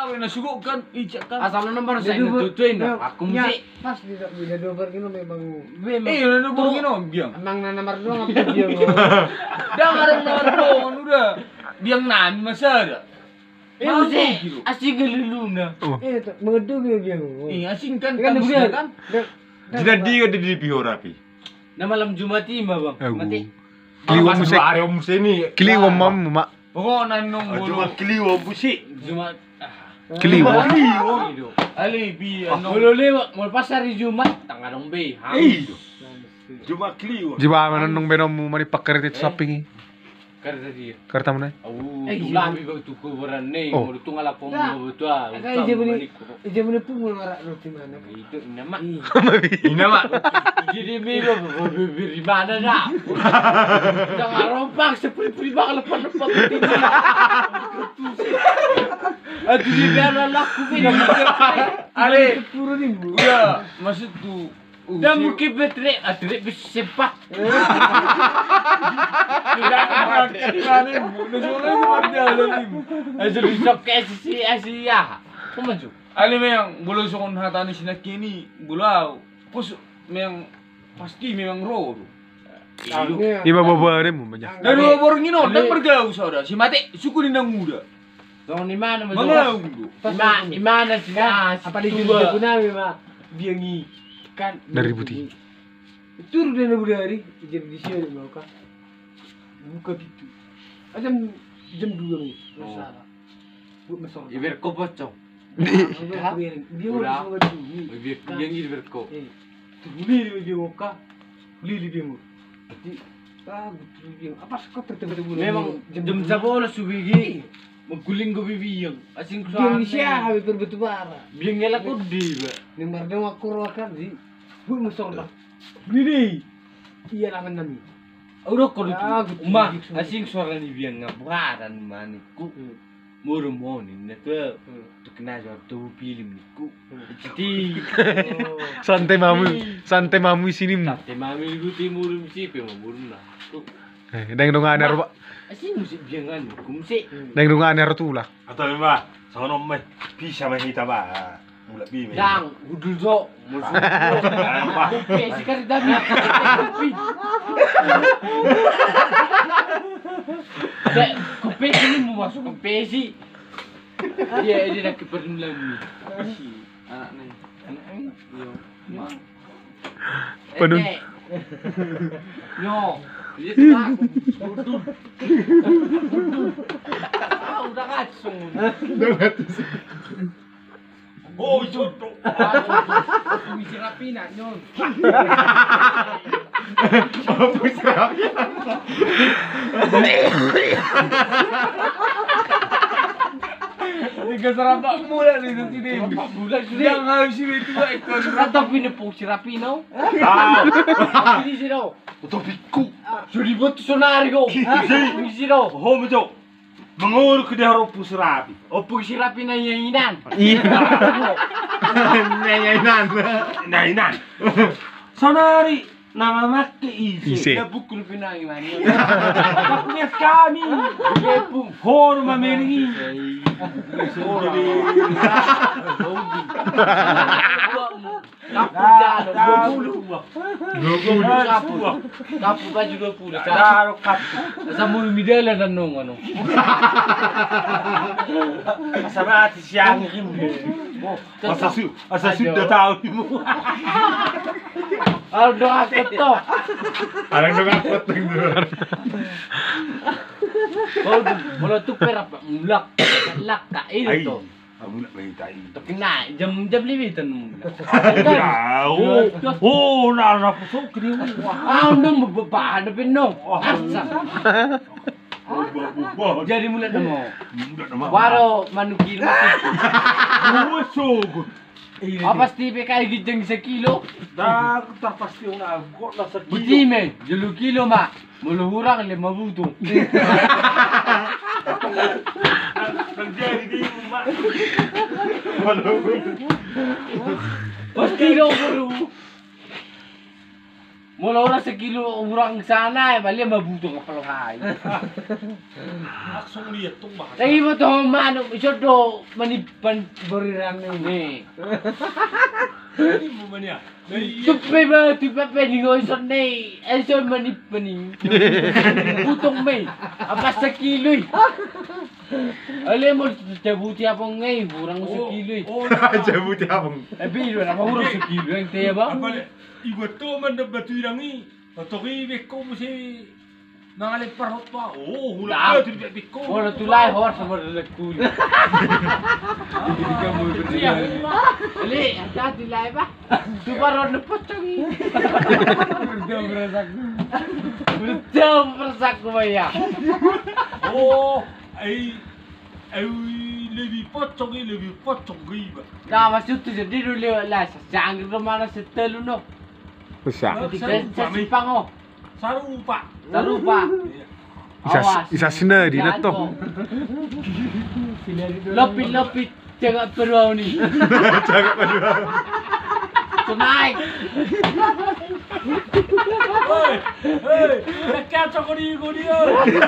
Kami nasugo kan, ijak kan. Asal nomor saya nutuin aku mesti. Pas tidak bila dua kilo memang. Nomor gino biang. Emang nomor dua ngapa dia? Dah ngarang nomor doang udah. Biang nami masa ada. Mesti asing geluluna. Itu mengedung dia. Asing kan Kan dia kan. Jadi di Bihora pi. Na malam Jumat ima bang. Mati. Kliwom musik. Ariom musini. Kliwom mak. Pokoknya nong Cuma kliwom musik. Jumat. Kliwom. Ali bi Mulu lewat, mau pasar di Jumat, tangan B. Cuma kliwom. Jiba mananong benom mani pakarit saping. Kerja dia. Karta mo na. Labi ba itu kuburan nih, Oh. mau tunggal apa mau betul. Ije mana pun mau marah roti mana? Itu nama. Ina mak. Jadi milo di mana dah? Jangan rompak seperti bakal lepas-lepas tinggi. Aduh di biar laku beda. Ali, Puro nih bu. udah maksud tuh. Dah mungkin betre, aduh bisa sempat. Tidak akan kanin bu. Nasional cuma jalan ibu. Aduh bisa ke Asia. Kemaju. Ali memang belum sokon hatani sina kini bulau. Pus memang pasti memang roh. Iba babare mo banyak. Dan dua orang ini nondang bergaul saudara. Si mati suku nindang muda. Jangan di mana Mengaung. Di mana sih? Apa di juga pun nabi mak? Biangi kan Dari putih. Itu udah nabi dari jam di sini mau kah? Buka itu. Jam 2 nih. Masalah. Bu masuk. Iber ko bocong. Dia mau buka dulu. Biangi iber ko. Beli dia mau kah? Beli dia mau. Jadi betul dia. Apa sih kau tertentu Memang jam sabola subigi. Magguling ko bibiyang. Asing ko Dia siya habis betul bara. Biang ngelak ko di ba. Nimbar dia aku rokan di. Bu masuk lah. Beli. Iya lah nami. Udah ko Ah, dito. gusto- Ma, gusto- asing suara ni biang nga buharan maniku. Muro mo ni na to. To kinaso to pilim niku. Citi. Santai mamu sini mo. Tate mami guti muro misipe mo muro na. Dang dungan aro Asing musik biang ano kumsi. dang dungan aro tula. Atau memang sono mah bisa mahita ba. Mula bi. Dang, gudul zo. Musuh. Kupi si Karidami. Kupi. Kupi ini mau masuk ke pesi. Dia nak keperluan ni. Anak nih. Yo. Penuh. Yo. Dia tu lah. Udah kacung. Oh, itu tuh. Misi rapi nak nyon. Tiga serabak mula nih di sini. Bulan Yang harus itu ekor. Rata pinepok si rapi no. Ini sih no. Itu biku. Sudah buat sonari ko. Misi no. Oh, betul. Mengurus ke dia harus pusrapi. Opo si rapi na yayinan. Nainan. Sonari nama mati isi. Ise. Dia bukul pinang imani. Takutnya kami. Gepung. Hor mameringi. Kapu jalo 20. Kapu baju 20. Taruh kapu. Sa mo midela dan nung ano. Sama hati siang ini. Asa sudah tahu mu. Ano ako to? Arang dengan potong dulu. Wala to pera pa. Mulak. Lak ka ito. Kamu nak main tai. Kena jam limitan mo. Oh, na pusok kini. Ah, nung magbabaan na pinong. Asa. Jadi mula na mo. Waro manukil mo. Sugod. Apa stipe kay gideng sa kilo? Pasti una kok na sa kilo. Butime, 10 kilo ma. Muluhurang 5 butong. Terjadi di rumah. Pas kilo buru. Mula orang sekilo orang sana, balik mabuto ka paluhay. Langsung lihat tuh bahasa. Lagi mo to mano, iso do manipan Beriran ni. nih. Ini momennya. Tupe ba, tupe peningo iso ni, iso manipaning. Putong may, apa sa kiloy. Alam mo, jabuti apong ngay, burang sa kiloy. Jabuti abang. Biro na, mahurang sa kiloy, ang tiya ba? Ibuat tuh man dapat tuirangi. Atau beko mesti nangalit parhot pa. Oh, hula ka tidak beko. Wala tulay, hor sa mga nagkulo. Hindi ka mo Ali, hata tulay ba? Tubaron na potong. Betul berasak ko ya. Oh, ay lebih pocong ba. Nah, maksud tu jadi dulu lah. Jangan kemana setelu no. Bisa. Sa Sipango. Sarupa. Sarupa. Isa sinari na to. Lopit-lopit jangan perlu ni. Jaga pa dua. Tonight. Hey, hey, nagkatsa ko ni